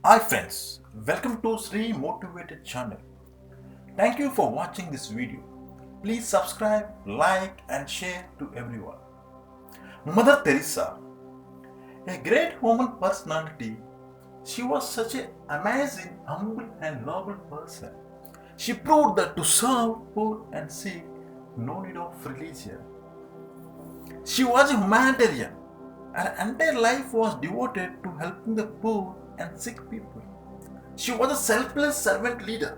Hi friends, welcome to Sri Motivated channel. Thank you for watching this video. Please subscribe, like and share to everyone. Mother Teresa, a great woman personality, she was such an amazing, humble and noble person. She proved that to serve poor and sick, no need of religion. She was a humanitarian. Her entire life was devoted to helping the poor and sick people. She was a selfless servant leader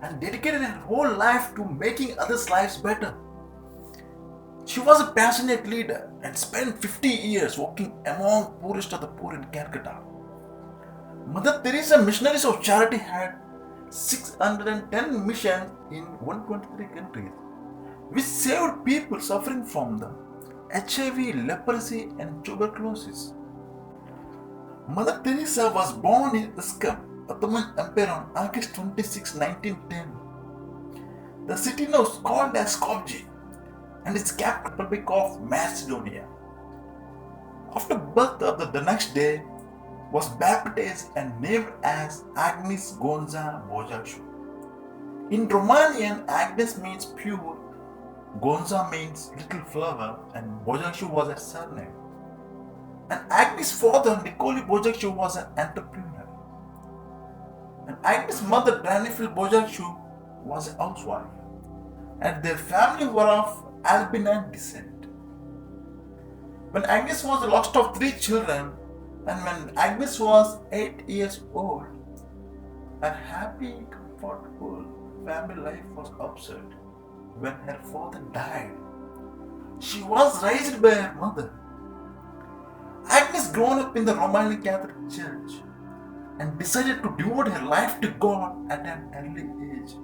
and dedicated her whole life to making others' lives better. She was a passionate leader and spent 50 years working among poorest of the poor in Calcutta. Mother Teresa Missionaries of Charity had 610 missions in 123 countries, which saved people suffering from the HIV, leprosy, and tuberculosis. Mother Teresa was born in Iskam, Ottoman Empire on August 26, 1910. The city now is called as Skopje and its capital Republic of Macedonia. After birth of the next day, was baptized and named as Agnes Gonza Bojakshu. In Romanian, Agnes means pure, Gonza means little flower, and Bojakshu was her surname. And Agnes' father, Nicole Bojakshu, was an entrepreneur. And Agnes' mother, Danifil Bojakshu, was a housewife. And their family were of Albanian descent. When Agnes was the last of 3 children, and when Agnes was 8 years old, her happy, comfortable family life was upset when her father died. She was raised by her mother. Agnes grew up in the Roman Catholic Church and decided to devote her life to God at an early age.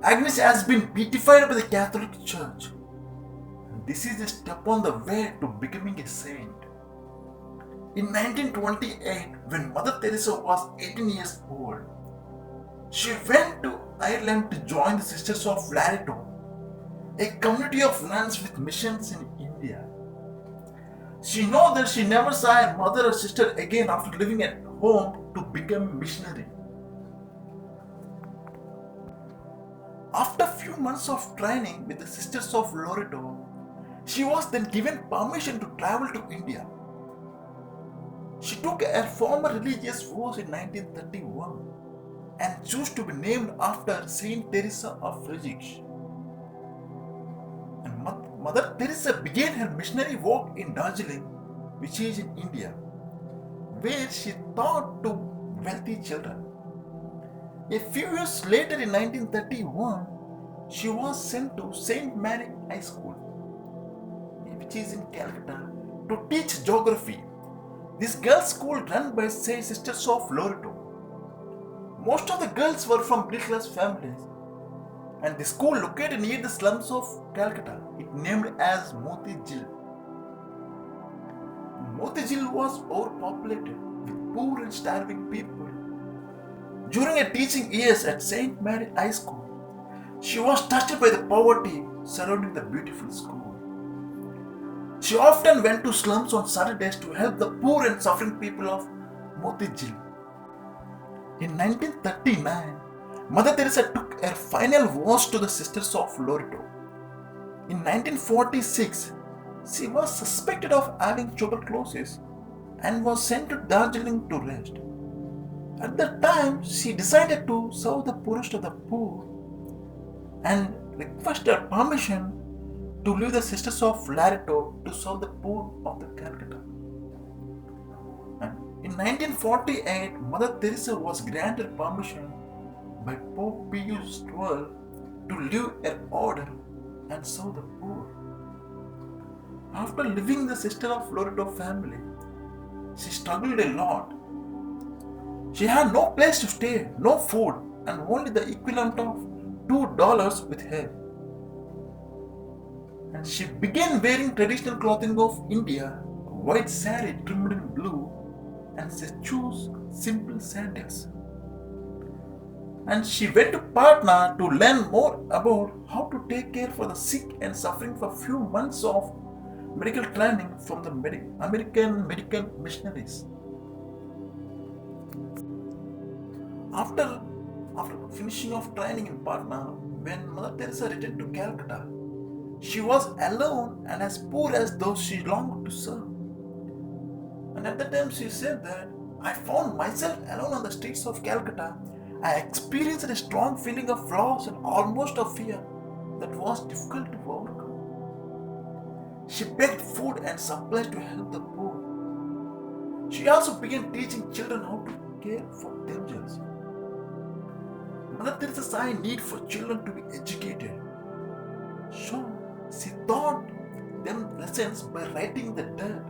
Agnes has been beatified by the Catholic Church. This is a step on the way to becoming a saint. In 1928, when Mother Teresa was 18 years old, she went to Ireland to join the Sisters of Loreto, a community of nuns with missions in India. She knew that she never saw her mother or sister again after living at home to become a missionary. After a few months of training with the Sisters of Loreto, she was then given permission to travel to India. She took her former religious vows in 1931 and chose to be named after Saint Teresa of Lisieux. And Mother Teresa began her missionary work in Darjeeling, which is in India, where she taught to wealthy children. A few years later, in 1931, she was sent to St. Mary High School, which is in Calcutta, to teach geography. This girls' school run by Sisters of Loreto. Most of the girls were from middle-class families, and the school located near the slums of Calcutta. It named as Motijil. Motijil was overpopulated with poor and starving people. During her teaching years at St. Mary High School, she was touched by the poverty surrounding the beautiful school. She often went to slums on Saturdays to help the poor and suffering people of Motijil. In 1939, Mother Teresa took her final vows to the Sisters of Loreto. In 1946, she was suspected of having tuberculosis and was sent to Darjeeling to rest. At that time, she decided to serve the poorest of the poor and requested permission to leave the Sisters of Loreto to serve the poor of the Calcutta. And in 1948, Mother Teresa was granted permission by Pope Pius XII to leave her order and serve the poor. After leaving the Sister of Loreto family, she struggled a lot. She had no place to stay, no food, and only the equivalent of $2 with her. And she began wearing traditional clothing of India, a white saree trimmed in blue, and she chose simple sandals. And she went to Patna to learn more about how to take care for the sick and suffering for a few months of medical training from the American medical missionaries. After, after finishing off training in Patna, when Mother Teresa returned to Calcutta, she was alone and as poor as those she longed to serve. And at the time she said that I found myself alone on the streets of Calcutta. I experienced a strong feeling of loss and almost of fear that was difficult to overcome. She begged food and supplies to help the poor. She also began teaching children how to care for themselves. Mother Teresa saw a need for children to be educated. So she taught them lessons by writing the dirt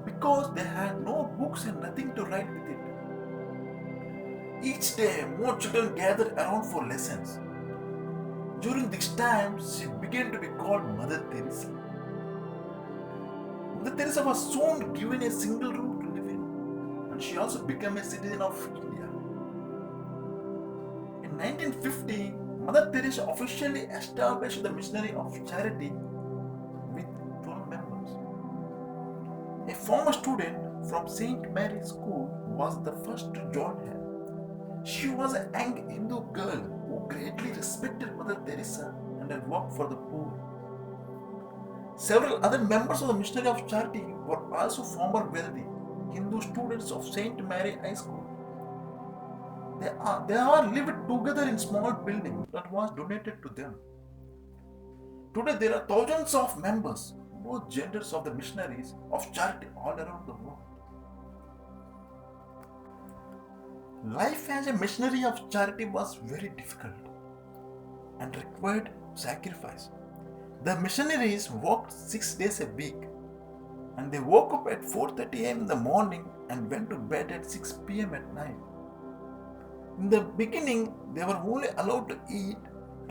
because they had no books and nothing to write with it. Each day, more children gathered around for lessons. During this time, she began to be called Mother Teresa. Mother Teresa was soon given a single room to live in, and she also became a citizen of India. In 1950, Mother Teresa officially established the Missionary of Charity with 12 members. A former student from St. Mary's School was the first to join her. She was a young Hindu girl who greatly respected Mother Teresa and had worked for the poor. Several other members of the Missionary of Charity were also former wealthy Hindu students of St. Mary High School. They all lived together in small building that was donated to them. Today there are thousands of members, both genders of the missionaries of charity all around the world. Life as a missionary of charity was very difficult and required sacrifice. The missionaries worked 6 days a week and they woke up at 4:30 a.m. in the morning and went to bed at 6 p.m. at night. In the beginning, they were only allowed to eat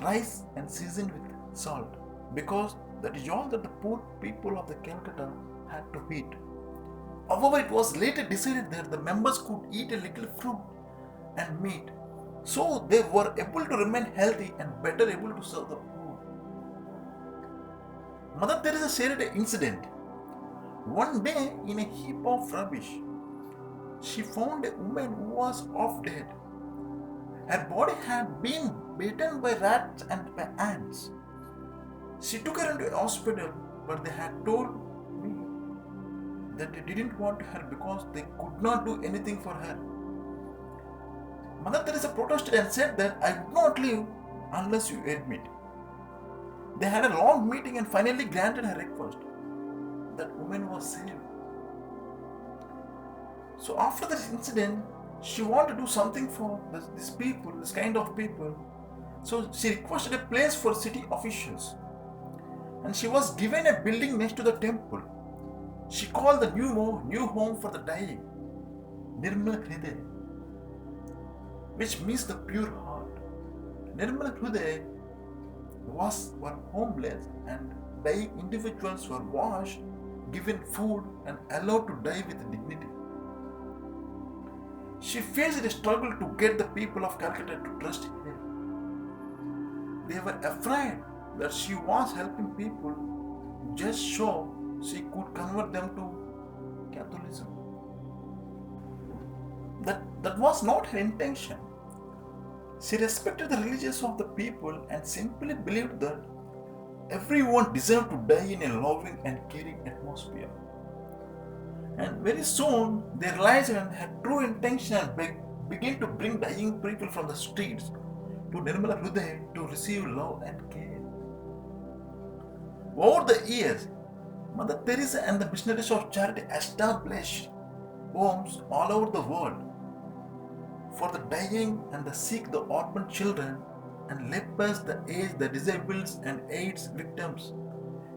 rice and seasoned with salt because that is all that the poor people of the Calcutta had to eat. However, it was later decided that the members could eat a little fruit and meat, so they were able to remain healthy and better able to serve the poor. Mother Teresa shared an incident. One day, in a heap of rubbish, she found a woman who was half dead. Her body had been bitten by rats and by ants. She took her into a hospital, but they had told me that they didn't want her because they could not do anything for her. Mother Teresa protested and said that I would not leave unless you admit. They had a long meeting and finally granted her request. That woman was saved. So after this incident, she wanted to do something for these people, this kind of people. So she requested a place for city officials. And she was given a building next to the temple. She called the new home for the dying Nirmal Hriday, which means the pure heart. Nirmal Hriday were homeless and dying individuals were washed, given food and allowed to die with dignity. She faced a struggle to get the people of Calcutta to trust her. They were afraid that she was helping people just so she could convert them to Catholicism. That was not her intention. She respected the religions of the people and simply believed that everyone deserved to die in a loving and caring atmosphere. And very soon they realized her true intention and began to bring dying people from the streets to Nirmala Hriday to receive love and care. Over the years, Mother Teresa and the missionaries of charity established homes all over the world for the dying and the sick, the orphan children, and lepers, the aged, the disabled, and AIDS victims,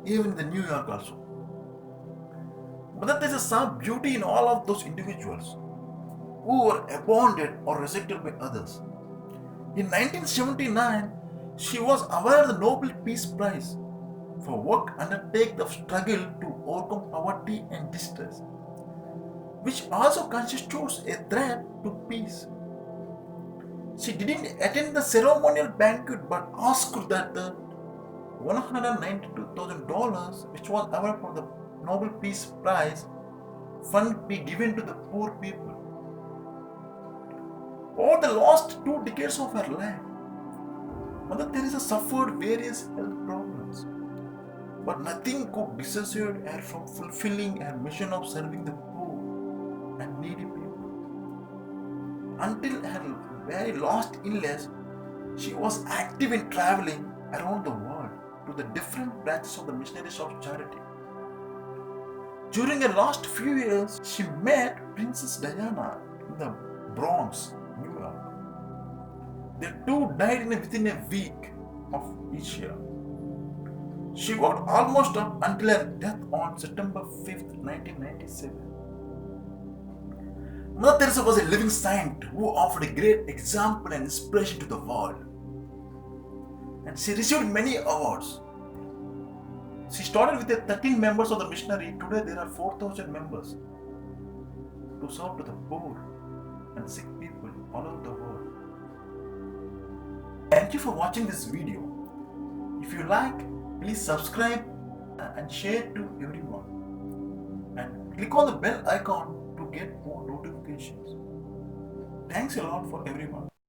even in New York also. Mother Teresa saw beauty in all of those individuals who were abandoned or rejected by others. In 1979, she was awarded the Nobel Peace Prize for work undertaken the struggle to overcome poverty and distress, which also constitutes a threat to peace. She didn't attend the ceremonial banquet but asked that the $192,000, which was awarded for the Nobel Peace Prize, fund be given to the poor people. Over the last 2 decades of her life, Mother Teresa suffered various health problems, but nothing could dissuade her from fulfilling her mission of serving the poor and needy people. Until her very last illness, she was active in traveling around the world to the different branches of the missionaries of charity. During her last few years, she met Princess Diana in the Bronx, New York. The two died within a week of each year. She worked almost up until her death on September 5th, 1997. Mother Teresa was a living saint who offered a great example and inspiration to the world. And she received many awards. She started with 13 members of the missionary. Today there are 4,000 members to serve to the poor and sick people all over the world. Thank you for watching this video. If you like, please subscribe and share to everyone. And click on the bell icon to get more notifications. Thanks a lot for everyone.